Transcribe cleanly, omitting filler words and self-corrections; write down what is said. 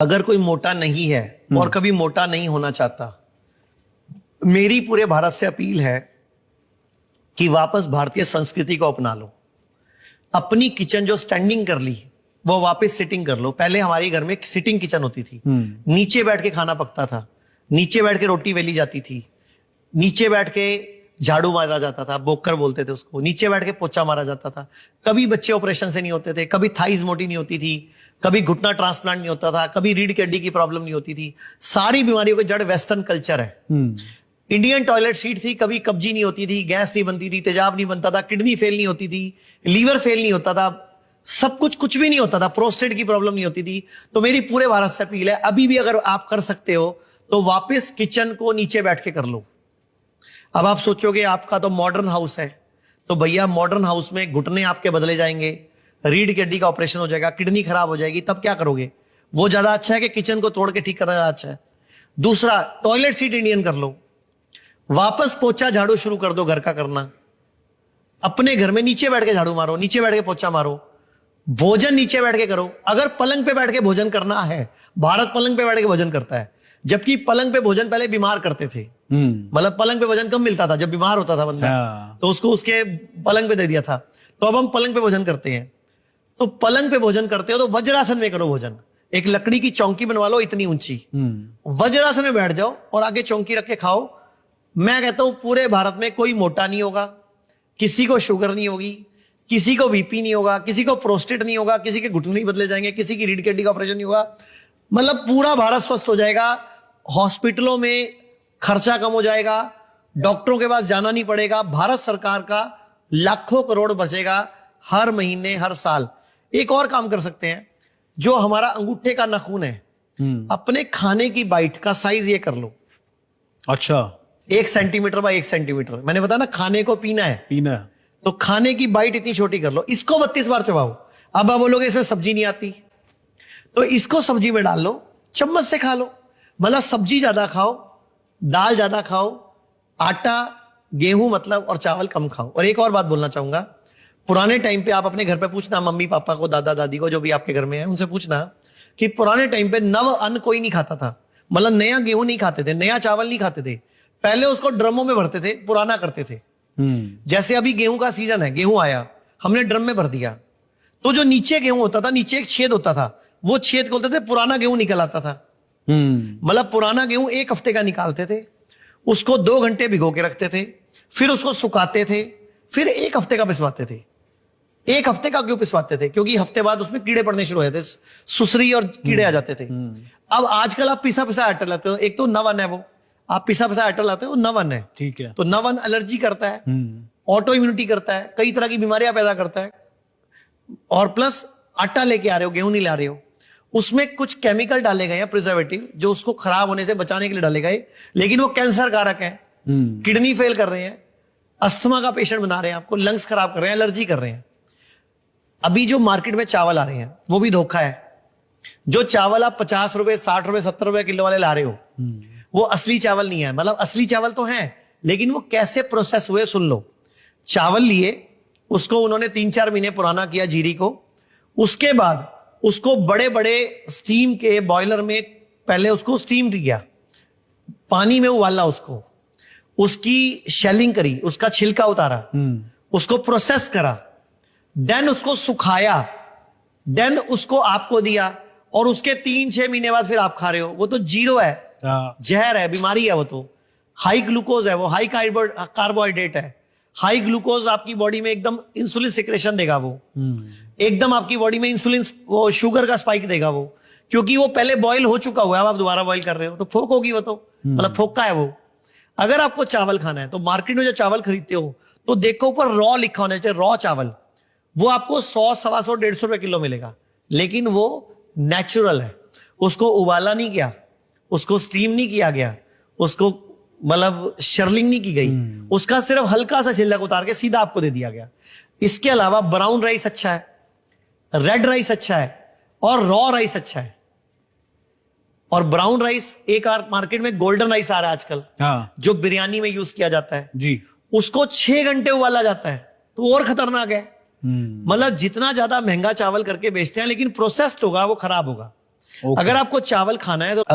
अगर कोई मोटा नहीं है और कभी मोटा नहीं होना चाहता, मेरी पूरे भारत से अपील है कि वापस भारतीय संस्कृति को अपना लो। अपनी किचन जो स्टैंडिंग कर ली वो वापस सिटिंग कर लो। पहले हमारे घर में सिटिंग किचन होती थी, नीचे बैठ के खाना पकता था, नीचे बैठ के रोटी वेली जाती थी, नीचे बैठ के झाड़ू मारा जाता था, बोकर बोलते थे उसको, नीचे बैठ के पोछा मारा जाता था। कभी बच्चे ऑपरेशन से नहीं होते थे, कभी थाइज मोटी नहीं होती थी, कभी घुटना ट्रांसप्लांट नहीं होता था, कभी रीढ़ की हड्डी की प्रॉब्लम नहीं होती थी। सारी बीमारियों की जड़ वेस्टर्न कल्चर है। इंडियन टॉयलेट सीट थी, कभी कब्जी नहीं होती थी, गैस नहीं बनती थी, तेजाब नहीं बनता था, किडनी फेल नहीं होती थी, लीवर फेल नहीं होता था, सब कुछ भी नहीं होता था, प्रोस्टेट की प्रॉब्लम नहीं होती थी। तो मेरी पूरे भारत से अपील है, अभी भी अगर आप कर सकते हो तो वापस किचन को नीचे बैठ के कर लो। अब आप सोचोगे आपका तो मॉडर्न हाउस है, तो भैया मॉडर्न हाउस में घुटने आपके बदले जाएंगे, रीढ़ की हड्डी का ऑपरेशन हो जाएगा, किडनी खराब हो जाएगी, तब क्या करोगे? वो ज्यादा अच्छा है कि किचन को तोड़ के ठीक करना ज्यादा अच्छा है? दूसरा, टॉयलेट सीट इंडियन कर लो, वापस पोछा झाड़ू शुरू कर दो घर का करना। अपने घर में नीचे बैठ के झाड़ू मारो, नीचे बैठ के पोछा मारो, भोजन नीचे बैठ के करो। अगर पलंग पे बैठ के भोजन करना है, भारत पलंग पे बैठ के भोजन करता है, जबकि पलंग पे भोजन पहले बीमार करते थे। मतलब पलंग पे भोजन कम मिलता था, जब बीमार होता था बंदा तो उसको उसके पलंग पे दे दिया था। तो अब हम पलंग पे भोजन करते हैं। तो पलंग पे भोजन करते हो तो वज्रासन में करो भोजन। एक लकड़ी की चौकी बनवा लो इतनी ऊंची, वज्रासन में बैठ जाओ और आगे चौकी रख के खाओ। मैं कहता हूं पूरे भारत में कोई मोटा नहीं होगा, किसी को शुगर नहीं होगी, किसी को बीपी नहीं होगा, किसी को प्रोस्टेट नहीं होगा, किसी के घुटने नहीं बदले जाएंगे, किसी की रीढ़ की हड्डी का ऑपरेशन नहीं होगा। मतलब पूरा भारत स्वस्थ हो जाएगा। हॉस्पिटलों में खर्चा कम हो जाएगा, डॉक्टरों के पास जाना नहीं पड़ेगा, भारत सरकार का लाखों करोड़ बचेगा हर महीने हर साल। एक और काम कर सकते हैं, जो हमारा अंगूठे का नाखून है, अपने खाने की बाइट का साइज ये कर लो। अच्छा, 1 सेंटीमीटर बाय 1 सेंटीमीटर। मैंने बताया ना, खाने को पीना है, तो खाने की बाइट इतनी छोटी कर लो, इसको 32 बार चबाओ। अब आप बोलोगे इसमें सब्जी नहीं आती, तो इसको सब्जी में डाल लो, चम्मच से खा लो। मतलब सब्जी ज्यादा खाओ, दाल ज्यादा खाओ, आटा गेहूं मतलब और चावल कम खाओ। और एक और बात बोलना चाहूंगा, पुराने टाइम पे आप अपने घर पे पूछना, मम्मी पापा को, दादा दादी को, जो भी आपके घर में है, उनसे पूछना कि पुराने टाइम पे नव अन्न कोई नहीं खाता था। मतलब नया गेहूं नहीं खाते थे, नया चावल नहीं खाते थे, पहले उसको ड्रमों में भरते थे, पुराना करते थे। जैसे अभी गेहूं का सीजन है, गेहूं आया, हमने ड्रम में भर दिया, तो जो नीचे गेहूं होता था, नीचे एक छेद होता था, वो छेद बोलते थे पुराना गेहूं निकल आता था। मतलब पुराना गेहूं 1 हफ्ते का निकालते थे, उसको 2 घंटे भिगो के रखते थे, फिर उसको सुखाते थे, फिर 1 हफ्ते का पिसवाते थे। 1 हफ्ते का क्यों पिसवाते थे? क्योंकि हफ्ते बाद उसमें कीड़े पड़ने शुरू हो जाते, सुसरी और कीड़े आ जाते थे। अब आजकल आप पिसा पिसा आटा लाते हो, एक तो नवन है, वो आप पिसा पिसा आटा लाते हो, नवन है, ठीक है, तो नवन एलर्जी करता है, ऑटो इम्यूनिटी करता है, कई तरह की बीमारियां पैदा करता है। और प्लस आटा लेके आ रहे हो, गेहूं नहीं ला रहे हो, उसमें कुछ केमिकल डाले गए हैं, प्रिजर्वेटिव, जो उसको खराब होने से बचाने के लिए डाले गए, लेकिन वो कैंसर कारक है, किडनी फेल कर रहे हैं, अस्थमा का पेशेंट बना रहे हैं आपको, लंग्स खराब कर रहे हैं, एलर्जी कर रहे हैं। अभी जो मार्केट में चावल आ रहे हैं वो भी धोखा है। जो चावल आप 50 रुपए, 60 रुपए, 70 रुपए किलो वाले ला रहे हो, वो असली चावल नहीं है। मतलब असली चावल तो है, लेकिन वो कैसे प्रोसेस हुए सुन लो। चावल लिए, उसको उन्होंने 3-4 महीने पुराना किया जीरी को, उसके बाद उसको बड़े बड़े स्टीम के बॉयलर में पहले उसको स्टीम किया, पानी में उबाला, उसको उसकी शेलिंग करी, उसका छिलका उतारा, उसको प्रोसेस करा, देन उसको सुखाया, देन उसको आपको दिया, और उसके 3-6 महीने बाद फिर आप खा रहे हो। वो तो जीरो है, जहर है, बीमारी है। वो तो हाई ग्लूकोज है, वो हाई कार्बोहाइड्रेट है, हाई ग्लूकोज आपकी बॉडी में एकदम इंसुलिन सिक्रेशन देगा, वो एकदम आपकी बॉडी में इंसुलिन, वो शुगर का स्पाइक देगा वो, क्योंकि वो पहले बॉईल हो चुका हुआ है। अब आप दोबारा बॉईल कर रहे हो तो फोक होगी वो, तो मतलब फोका है वो। अगर आपको चावल खाना है तो मार्केट में जो चावल खरीदते हो तो देखो ऊपर रॉ लिखा होना चाहिए, रॉ चावल। वो आपको 100, 125, 150 रुपए किलो मिलेगा, लेकिन वो नेचुरल है, उसको उबाला नहीं किया, उसको स्टीम नहीं किया गया, उसको मतलब शर्लिंग नहीं की गई, उसका सिर्फ हल्का सा छिलका उतार के सीधा आपको दे दिया गया। इसके अलावा ब्राउन राइस अच्छा है, रेड राइस अच्छा है, और रॉ राइस अच्छा है। और ब्राउन राइस, एक मार्केट में गोल्डन राइस आ रहा है आजकल, जो बिरयानी में यूज किया जाता है जी, उसको 6 घंटे उबाला जाता है, तो और खतरनाक है। मतलब जितना ज्यादा महंगा चावल करके बेचते हैं, लेकिन प्रोसेस्ड होगा, वो खराब होगा। अगर आपको चावल खाना है तो